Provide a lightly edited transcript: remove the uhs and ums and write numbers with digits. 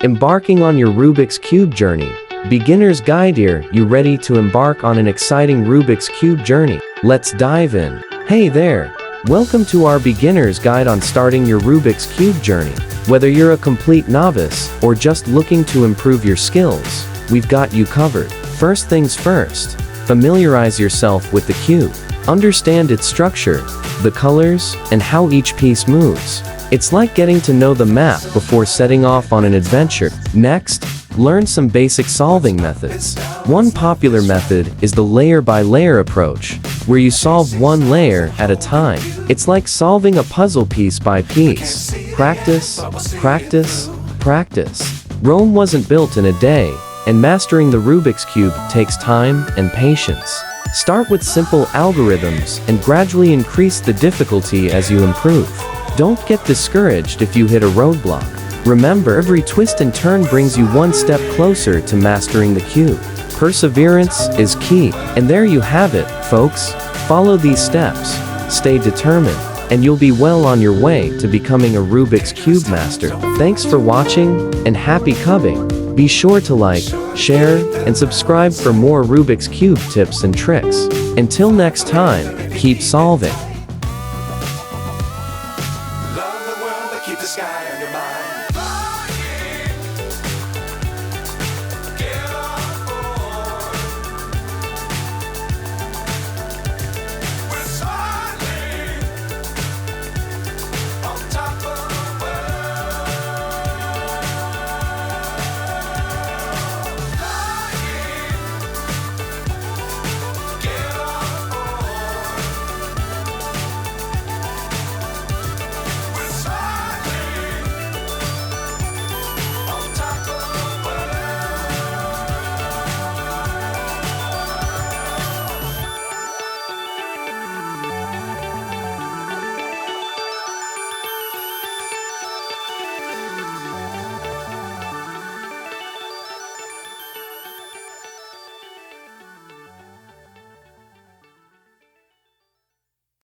Embarking on your Rubik's Cube journey. Beginner's guide here, you ready to embark on an exciting Rubik's Cube journey? Let's dive in. Hey there! Welcome to our beginner's guide on starting your Rubik's Cube journey. Whether you're a complete novice or just looking to improve your skills, we've got you covered. First things first, familiarize yourself with the cube. Understand its structure, the colors, and how each piece moves. It's like getting to know the map before setting off on an adventure. Next, learn some basic solving methods. One popular method is the layer-by-layer approach, where you solve one layer at a time. It's like solving a puzzle piece by piece. Practice, practice, practice. Rome wasn't built in a day, and mastering the Rubik's Cube takes time and patience. Start with simple algorithms and gradually increase the difficulty as you improve. Don't get discouraged if you hit a roadblock. Remember, every twist and turn brings you one step closer to mastering the cube. Perseverance is key. And there you have it, folks. Follow these steps, stay determined, and you'll be well on your way to becoming a Rubik's Cube master. Thanks for watching, and happy cubbing. Be sure to like, share, and subscribe for more Rubik's Cube tips and tricks. Until next time, keep solving.